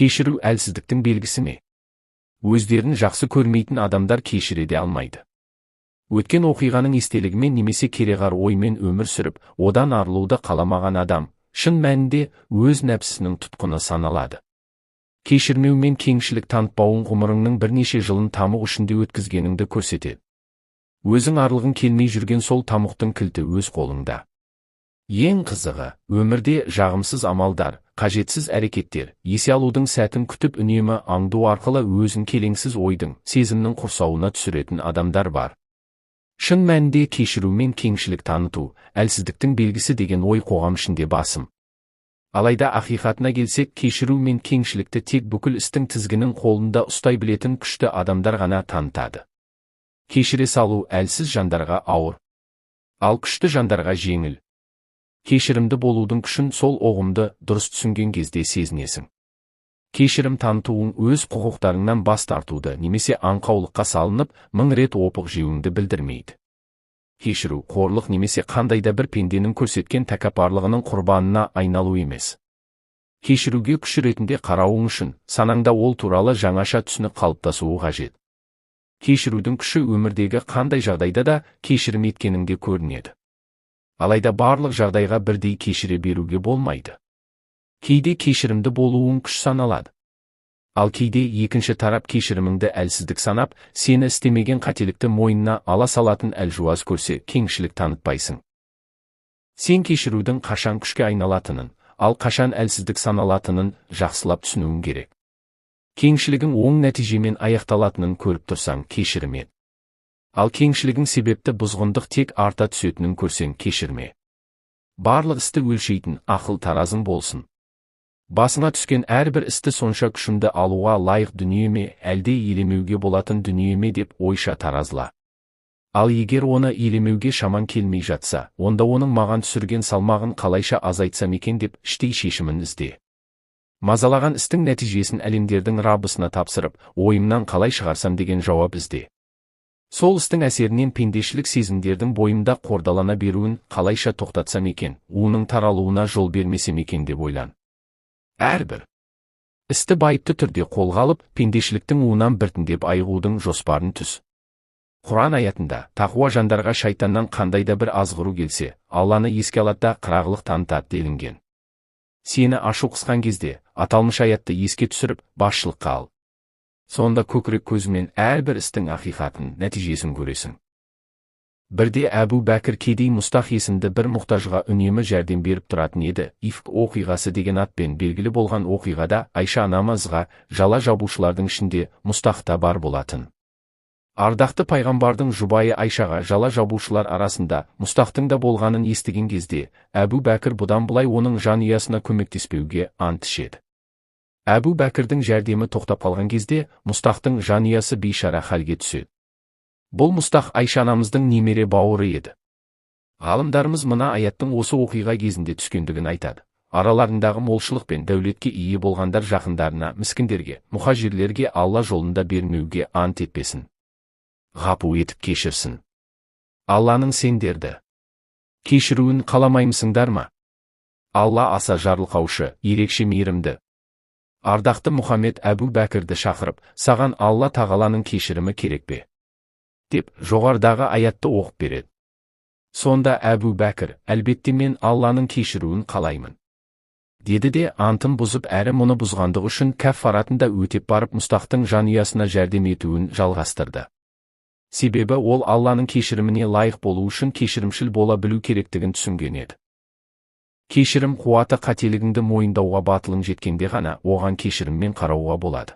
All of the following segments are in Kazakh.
Кешіру әлсіздіктің белгісі ме? Өздерін жақсы көрмейтін адамдар кешіре де алмайды. Өткен оқиғаның естелігімен немесе кереғар оймен өмір сүріп, одан арылуды қаламаған адам, шын мәнінде өз нәпсісінің тұтқыны саналады. Кешірмеу мен кеңшілік танытпауың ғұмырыңның бірнеше жылын тамұқ ішінде өткізгеніңді көрсетеді. Өзің арылғың келмей жүрген сол тамұқтың кілті өз қолыңда. Ең қызығы, өмірде жағымсыз амалдар, қажетсіз әрекеттер, есе алудың сәтін күтіп үнемі аңду арқылы өзін келеңсіз ойдың, сезімнің құрсауына түсіретін адамдар бар. Шын мәнінде кешіру мен кеңшілік таныту, әлсіздіктің белгісі деген ой қоғам ішінде басым. Алайда ақиқатына келсек, кешіру мен кеңшілікті тек бүкіл істің тізгінін қолында ұстай білетін күшті адамдар ғана танытады. Кешіре салу әлсіз жандарға ауыр, ал күшті жандарға жеңіл. Кешірімді болудың күшін сол ұғымды дұрыс түсінген кезде сезінесің. Кешірім танытуың өз құқықтарыңнан бас тартуды немесе аңқаулыққа салынып, 1000 рет опық жеуіңді білдірмейді. Кешіру қорлық немесе қандайда бір пенденің көрсеткен тәкаппарлығының құрбанына айналу емес. Кешіруге күш ретінде қарауың үшін санаңда ол туралы жаңаша түсінік қалыптасуы қажет. Кешірудің күші өмірдегі қандай жағдайда да кешірім еткеніңде көрінеді. Алайда барлық жағдайға бірдей кешіре беруге болмайды. Кейде кешірімді болуың күш саналады. Ал кейде екінші тарап кешіріміңді әлсіздік санап, сені істемеген қателікті мойнына ала салатын әлжуаз көрсе, кеңшілік танытпайсың. Сен кешірудің қашан күшке айналатынын, ал қашан әлсіздік саналатынын жақсылап түсінуің керек. Кеңшілігің оң нәтижемен аяқталатынын көріп тұрсаң, кешірме. Ал кеңшілігің себепті бұзғындық тек арта түсетінін көрсең, кешірме. Барлық істі өлшейтін ақыл таразың болсын. Басыңа түскен әрбір істі сонша күшімді алуға лайық дүние ме, әлде елемеуге болатын дүние ме деп ойша таразла. Ал егер оны елемеуге шаман келмей жатса, онда оның маған түсірген салмағын қалайша азайтсам екен деп іштей шешімін ізде. Мазалаған істің нәтижесін әлемдердің Раббысына тапсырып, ойымнан қалай шығарсам деген жауап ізде. Сол істің әсерінен пендешілік сезімдердің бойымда қордалана беруін қалайша тоқтатсам екен, оның таралуына жол бермесем екен деп ойлан. Әрбір істі байыпты түрде қолға алып, пендешіліктің уынан біртіндеп айығудың жоспарын түз. Құран аятында, тақуа жандарға шайтаннан қандайда бір азғыру келсе, Алланы еске алады да қырағылық танытады делінген. Сені ашу қысқан кезде, аталмыш аятты еске түсіріп, басшылыққа ал. Сонда көкірек көзімен әрбір істің ақиқатын, нәтижесін көресің. Бірде Әбу Бәкір Кедей Мұстах есімді бір мұқтажға үнемі жәрдем беріп тұратын еді. Ифк оқиғасы деген атпен белгілі болған оқиғада Айша анамызға жала жабушылардың ішінде Мұстах та бар болатын. Ардақты пайғамбардың жұбайы Айшаға жала жабушылар арасында Мұстахтың да болғанын естіген кезде, Әбу Бәкір бұдан былай оның жанұясына көмектеспеуге ант ішеді. Әбу Бәкірдің жәрдемі тоқтап қалған кезде, Мұстахтың жанұясы бейшара халге түседі. Бұл Мұстах Айша анамыздың немере бауыры еді. Ғалымдарымыз мына аяттың осы оқиға кезінде түскендігін айтады. Араларындағы молшылық пен дәулетке ие болғандар жақындарына, міскіндерге, мұхажирлерге Алла жолында бермеуге ант етпесін. Ғапу етіп кешірсін. Алланың сендерді кешіруін қаламаймысыңдар ма? Алла аса жарылқаушы, ерекше мейірімді. Ардақты Мұхаммед Әбу Бәкірді шақырып, саған Алла тағаланың кешірімі керек бе? Деп жоғарыдағы аятты оқып береді. Сонда Әбу Бәкір, әлбетте мен Алланың кешіруін қалаймын. Деді де антын бұзып әрі мұны бұзғандығы үшін кәффаратында өтеп барып Мұстахтың жанұясына жәрдем етуін жалғастырды. Себебі ол Алланың кешіріміне лайық болу үшін кешірімшіл бола білу керектігін түсінген еді. Кешірім қуаты қателігіңді мойындауға батылың жеткенде ғана оған кешіріммен қарауға болады.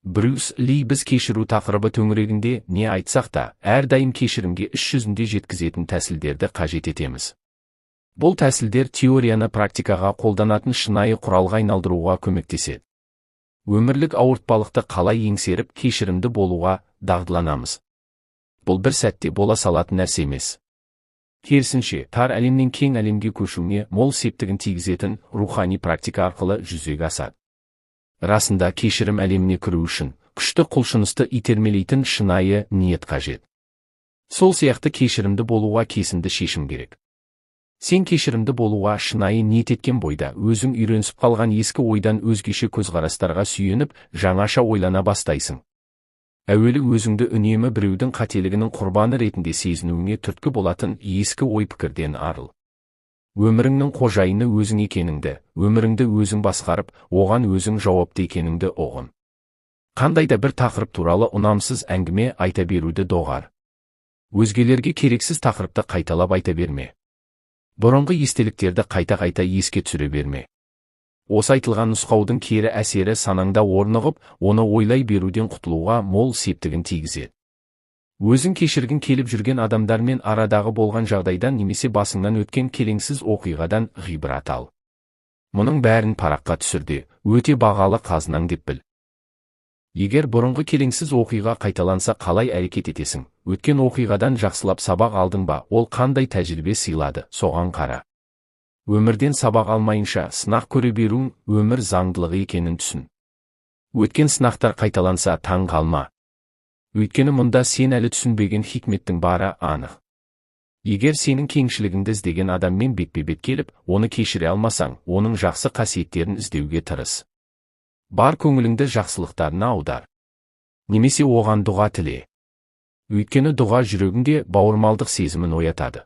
Брюс Ли біз кешіру тақырыбы төңірегінде не айтсақ та, әрдайым кешірімге іс жүзінде жеткізетін тәсілдерді қажет етеміз. Бұл тәсілдер теорияны практикаға қолданатын шынайы құралға айналдыруға көмектеседі. Өмірлік ауыртпалықты қалай еңсеріп, кешірімді болуға дағдыланамыз. Бұл бір сәтте бола салатын нәрсе емес. Керісінше, тар әлемнен кең әлемге көшуіне мол септігін тигізетін рухани практика арқылы жүзеге асады. Расында кешірім әлеміне кіру үшін күшті құлшынысты итермелейтін шынайы ниет қажет. Сол сияқты кешірімді болуға кесімді шешім керек. Сен кешірімді болуға шынайы ниет еткен бойда өзің үйренісіп қалған ескі ойдан өзгеше көзқарастарға сүйеніп, жаңаша ойлана бастайсың. Әуелі өзіңді үнемі біреудің қателігінің құрбаны ретінде сезінуіңе түрткі болатын ескі ой-пікірден арыл. Өміріңнің қожайыны өзің екеніңді, өміріңді өзің басқарып, оған өзің жауапты екеніңді ұғын. Қандай да бір тақырып туралы ұнамсыз әңгіме айта беруді доғар. Өзгелерге керексіз тақырыпты қайталап айта берме. Бұрынғы естеліктерді қайта-қайта еске түсіре берме. Осы айтылған нұсқаудың кері әсері санаңда орнығып, оны ойлай беруден құтылуға мол септігін тигізеді. Өзің кешіргің келіп жүрген адамдармен арадағы болған жағдайдан немесе басыңнан өткен келеңсіз оқиғадан ғибрат ал. Мұның бәрін параққа түсірде, өте бағалы қазынаң деп біл. Егер бұрынғы келеңсіз оқиға қайталанса қалай әрекет етесің? Өткен оқиғадан жақсылап сабақ алдың ба? Ол қандай тәжірибе сыйлады? Соған қара. Өмірден сабақ алмайынша сынақ көре беруің өмір заңдылығы екенін түсін. Өткен сынақтар қайталанса таң қалма. Өйткені мұнда сен әлі түсінбеген хикметтің бары анық. Егер сенің кеңшілігіңді іздеген адаммен бетпе-бет келіп, оны кешіре алмасаң, оның жақсы қасиеттерін іздеуге тырыс. Бар көңіліңді жақсылықтарына аудар. Немесе оған дұға тіле. Өйткені дұға жүрегіңде бауырмалдық сезімін оятады.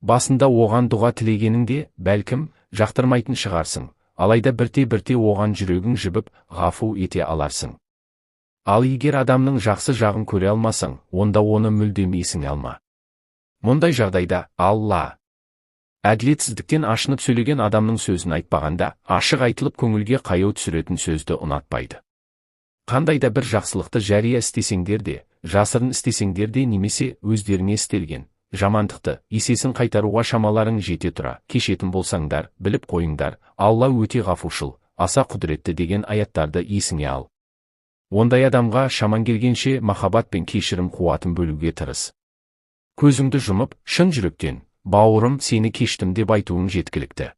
Басында оған дұға тілегеніңде, бәлкім, жақтырмайтын шығарсың, алайда бірте-бірте оған жүрегің жібіп, ғафу ете аларсың. Ал егер адамның жақсы жағын көре алмасаң, онда оны мүлдем есіңе алма. Мұндай жағдайда, Алла, әділетсіздіктен ашынып сөйлеген адамның сөзін айтпағанда, ашық айтылып көңілге қаяу түсіретін сөзді ұнатпайды. Қандай да бір жақсылықты жария істесеңдер де, жасырын істесеңдер де немесе өздеріңе істелген жамандықты есесін қайтаруға шамаларың жете тұра кешетін болсаңдар, біліп қойыңдар, Алла өте ғафушыл, аса құдіретті деген аяттарды есіңе ал. Ондай адамға шаман келгенше махаббат пен кешірім қуатын бөлуге тырыс. Көзіңді жұмып, шын жүректен, бауырым, сені кештім деп айтуың жеткілікті.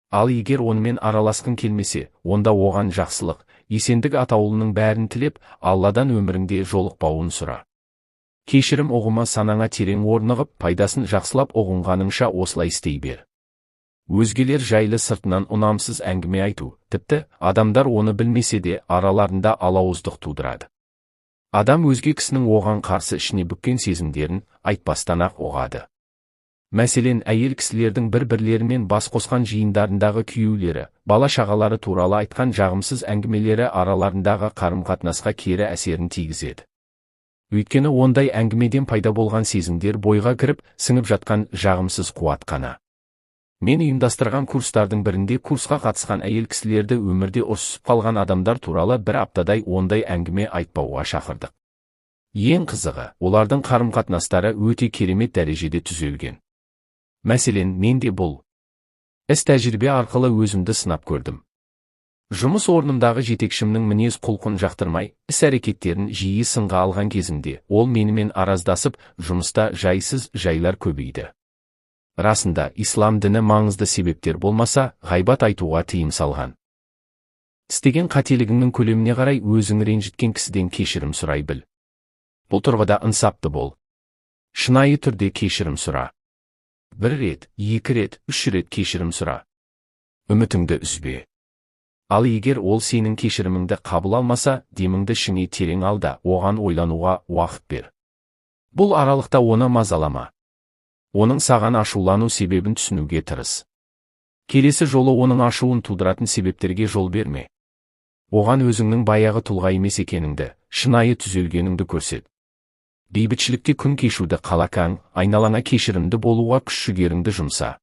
Ал егер онымен араласқың келмесе, онда оған жақсылық, есендік атаулының бәрін тілеп, Алладан өміріңде жолықпауын сұра. Кешірім ұғымы санаңа терең орнығып, пайдасын жақсылап ұғынғаныңша осылай істей бер. Өзгелер жайлы сыртынан ұнамсыз әңгіме айту, тіпті адамдар оны білмесе де араларында алауыздық тудырады. Адам өзге кісінің оған қарсы ішіне бүккен сезімдерін айтпастан-ақ ұғады. Мәселен, әйел кісілердің бір-бірлерімен бас қосқан жиындарындағы күйеулері, бала-шағалары туралы айтқан жағымсыз әңгімелері араларындағы қарым-қатынасқа кері әсерін тигізеді. Өйткені ондай әңгімеден пайда болған сезімдер бойға кіріп, сіңіп жатқан жағымсыз қуат қана. Мен ұйымдастырған курстардың бірінде курсқа қатысқан әйел кісілерді өмірде ұрсысып қалған адамдар туралы бір аптадай ондай әңгіме айтпауға шақырдық. Ең қызығы, олардың қарым-қатынастары өте керемет дәрежеде түзелген. Мәселен, мен де бұл іс тәжірибе арқылы өзімді сынап көрдім. Жұмыс орнымдағы жетекшімнің мінез құлқын жақтырмай, іс-әрекеттерін жиі сынға алған кезімде, ол менімен араздасып, жұмыста жайсыз жайлар көбейді. Расында, ислам діні маңызды себептер болмаса, ғайбат айтуға тыйым салған. Істеген қателігіңнің көлеміне қарай өзің ренжіткен кісіден кешірім сұрай біл. Бұл тұрғыда ынсапты бол. Шынайы түрде кешірім сұра. 1 рет, 2 рет, 3 рет кешірім сұра. Үмітіңді үзбе. Ал егер ол сенің кешіріміңді қабыл алмаса, деміңді ішіңе терең ал да, оған ойлануға уақыт бер. Бұл аралықта оны мазалама. Оның саған ашулану себебін түсінуге тырыс. Келесі жолы оның ашуын тудыратын себептерге жол берме. Оған өзіңнің баяғы тұлға емес екеніңді, шынайы түзелгеніңді көрсет. Бейбітшілікте күн кешуді қалақаң, айналаңа кешірімді болуға күш-жігеріңді жұмса.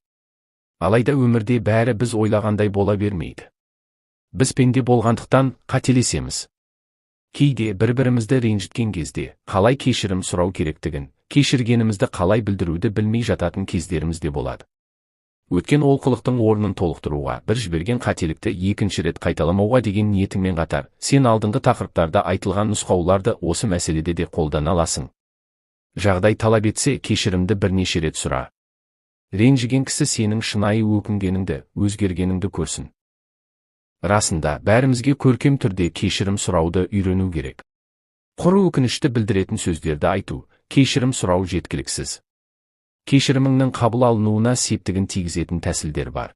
Алайда өмірде бәрі біз ойлағандай бола бермейді. Біз пенде болғандықтан қателесеміз. Кейде бір-бірімізді ренжіткен кезде қалай кешірім сұрау керектігін, кешіргенімізді қалай білдіруді білмей жататын кездеріміз де болады. Өткен олқылықтың орнын толықтыруға, бір жіберген қателікті екінші рет қайталамауға деген ниетіңмен қатар, сен алдыңғы тақырыптарда айтылған нұсқауларды осы мәселеде де қолдана аласың. Жағдай талап етсе, кешірімді бірнеше рет сұра. Ренжіген кісі сенің шынайы өкінгеніңді, өзгергеніңді көрсін. Расында, бәрімізге көркем түрде кешірім сұрауды үйрену керек. Құр өкінішті білдіретін сөздерді айту, кешірім сұрау жеткіліксіз. Кешіріміңнің қабыл алынуына септігін тигізетін тәсілдер бар.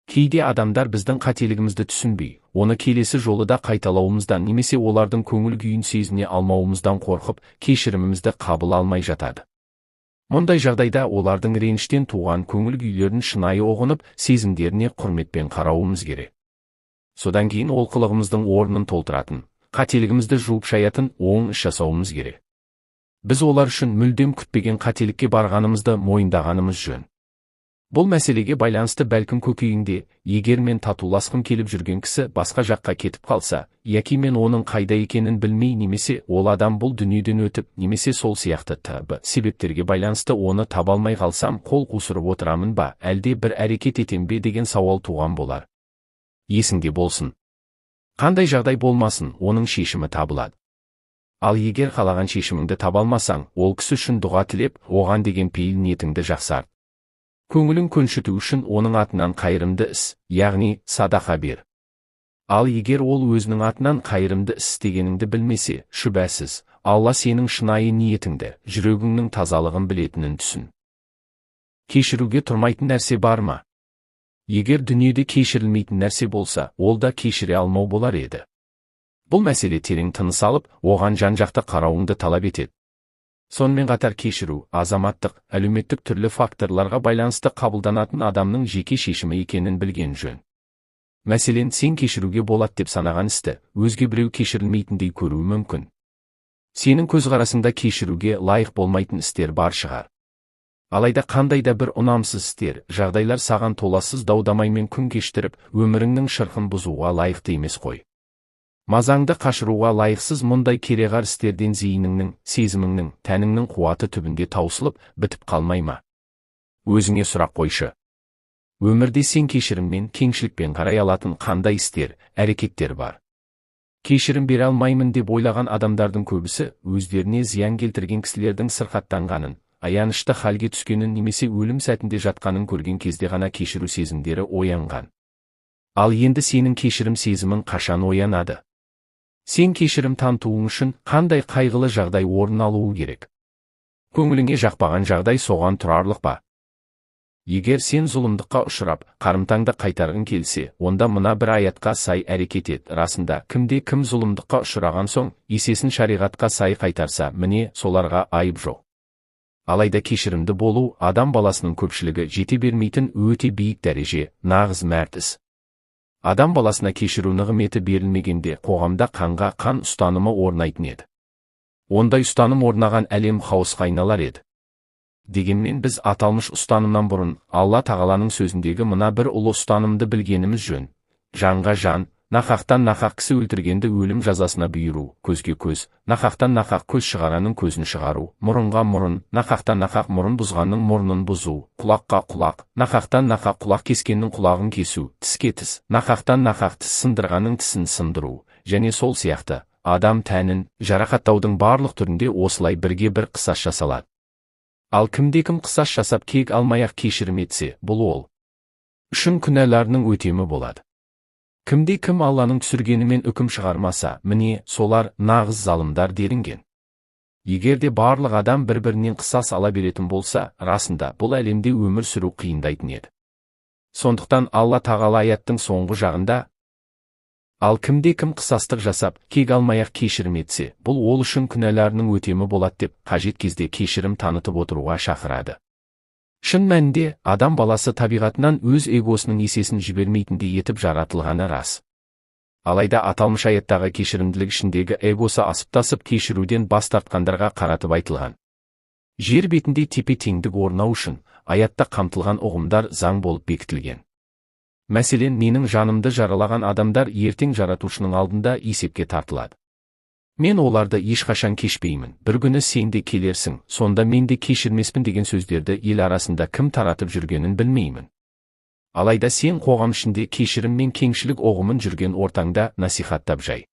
Кейде адамдар біздің қателігімізді түсінбей, оны келесі жолы да қайталауымыздан немесе олардың көңіл күйін сезіне алмауымыздан қорқып, кешірімімізді қабыл алмай жатады. Мұндай жағдайда олардың реніштен туған көңіл күйлерін шынайы ұғынып, сезімдеріне құрметпен қарауымыз керек. Содан кейін олқылығымыздың орнын толтыратын, қателігімізді жуып шаятын оң іс жасауымыз керек. Біз олар үшін мүлдем күтпеген қателікке барғанымызды мойындағанымыз жөн. Бұл мәселеге байланысты бәлкім көкейіңде, егер мен татуласқым келіп жүрген кісі басқа жаққа кетіп қалса, яки мен оның қайда екенін білмей немесе ол адам бұл дүниеден өтіп, немесе сол сияқты т.б. себептерге байланысты оны таба алмай қалсам қол қусырып отырамын ба, әлде бір әрекет етем бе деген сауал туған болар. Есіңде болсын. Қандай жағдай болмасын, оның шешімі табылады. Ал егер қалаған шешіміңді таба алмасаң, ол кісі үшін дұға тілеп, оған деген пейіл ниетіңді жақсарт. Көңілін көншіту үшін оның атынан қайырымды іс, яғни садақа бер. Ал егер ол өзінің атынан қайырымды іс істегеніңді білмесе, шүбәсіз, Алла сенің шынайы ниетіңді, жүрегіңнің тазалығын білетінін түсін. Кешіруге тұрмайтын нәрсе бар ма? Егер дүниеде кешірілмейтін нәрсе болса, ол да кешіре алмау болар еді. Бұл мәселе терең тыныс алып, оған жан-жақты қарауыңды талап етеді. Сонымен қатар кешіру, азаматтық, әлеуметтік түрлі факторларға байланысты қабылданатын адамның жеке шешімі екенін білген жөн. Мәселен, сен кешіруге болады деп санаған істі, өзге біреу кешірілмейтіндей көруі мүмкін. Сенің көзқарасыңда кешіруге лайық болмайтын істер бар шығар. Алайда қандай да бір ұнамсыз істер, жағдайлар саған толассыз дау-дамаймен күн кештіріп, өміріңнің шырқын бұзуға лайықты емес қой. Мазаңды қашыруға лайықсыз мұндай кереғар істерден зейініңнің, сезіміңнің, тәніңнің қуаты түбінде таусылып, бітіп қалмай ма? Өзіңе сұрақ қойшы. Өмірде сен кешіріммен, кеңшілікпен қарай алатын қандай істер, әрекеттер бар? Кешірім бере алмаймын деп ойлаған адамдардың көбісі өздеріне зиян келтірген кісілердің сырқаттанғанын, аянышты халге түскенін немесе өлім сәтінде жатқанын көрген кезде ғана кешіру сезімдері оянған. Ал енді сенің кешірім сезімің қашан оянады? Сен кешірім танытуың үшін қандай қайғылы жағдай орын алуы керек? Көңіліңе жақпаған жағдай соған тұрарлық па? Егер сен зұлымдыққа ұшырап, қарымтаңды қайтарғың келсе, онда мына бір аятқа сай әрекет ет. Расында, кімде-кім зұлымдыққа ұшыраған соң, есесін шариғатқа сай қайтарса, міне, соларға айып жоқ. Алайда кешірімді болу, адам баласының көпшілігі жете бермейтін өте биік дәреже, нағыз мәрт іс. Адам баласына кешіру нығметі берілмегенде қоғамда қанға қан ұстанымы орнайтын еді. Ондай ұстаным орнаған әлем хаосқа айналар еді. Дегенмен біз аталмыш ұстанымнан бұрын Алла тағаланың сөзіндегі мына бір ұлы ұстанымды білгеніміз жөн. Жанға жан, нақақтан нақақ кісі өлтіргенді өлім жазасына бұйыру, көзге көз, нақақтан нақақ көз шығаранның көзін шығару, мұрынға мұрын, нақақтан нақақ мұрын бұзғанның мұрнын бұзу, құлаққа құлақ, нақақтан нақақ құлақ кескеннің құлағын кесу, тіске тіс, нақақтан нақақ тіс сындырғанның тісін сындыру, және сол сияқты, адам тәнін жарақаттаудың барлық түрінде осылай бірге бір қысас жасалады. Ал кімде-кім қысас жасап кек алмай-ақ кешірім етсе, бұл ол үшін күнәларының өтемі болады. Кімде-кім Алланың түсіргенімен үкім шығармаса, міне, солар нағыз залымдар делінген. Егер де барлық адам бір-бірінен қысас ала беретін болса, расында бұл әлемде өмір сүру қиындайтын еді. Сондықтан Алла тағала аяттың соңғы жағында, ал кімде-кім қысастық жасап, кек алмай-ақ кешірім етсе, бұл ол үшін күнәларының өтемі болады деп, қажет кезде кешірім танытып отыруға шақырады. Шын мәнінде, адам баласы табиғатынан өз эгосының есесін жібермейтіндей етіп жаратылғаны рас. Алайда аталмыш аяттағы кешірімділік ішіндегі эгосы асып-тасып кешіруден бас тартқандарға қаратып айтылған. Жер бетінде тепе-теңдік орнау үшін, аятта қамтылған ұғымдар заң болып бекітілген. Мәселен, менің жанымды жаралаған адамдар ертең жаратушының алдында есепке тартылады. Мен оларды ешқашан кешпеймін. Бір күні сен де келерсің, сонда мен де кешірмеспін деген сөздерді ел арасында кім таратып жүргенін білмеймін. Алайда сен қоғам ішінде кешірім мен кеңшілік ұғымын жүрген ортаңда насихаттап жай.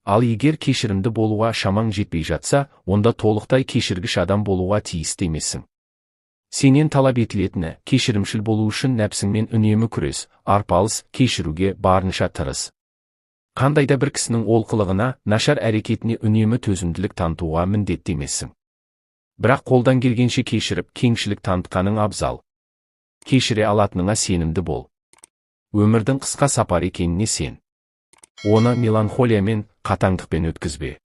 Ал егер кешірімді болуға шамаң жетпей жатса, онда толықтай кешіргіш адам болуға тиісті емессің. Сенен талап етілетіні, кешірімшіл болу үшін нәпсіңмен үнемі күрес, арпалыс, кешіруге барынша тырыс. Қандайда бір кісінің олқылығына, нашар әрекетіне үнемі төзімділік танытуға міндетті емессің. Бірақ қолдан келгенше кешіріп, кеңшілік танытқаның абзал. Кешіре алатыныңа сенімді бол. Өмірдің қысқа сапар екеніне сен. Оны меланхолия мен қатаңдықпен өткізбе.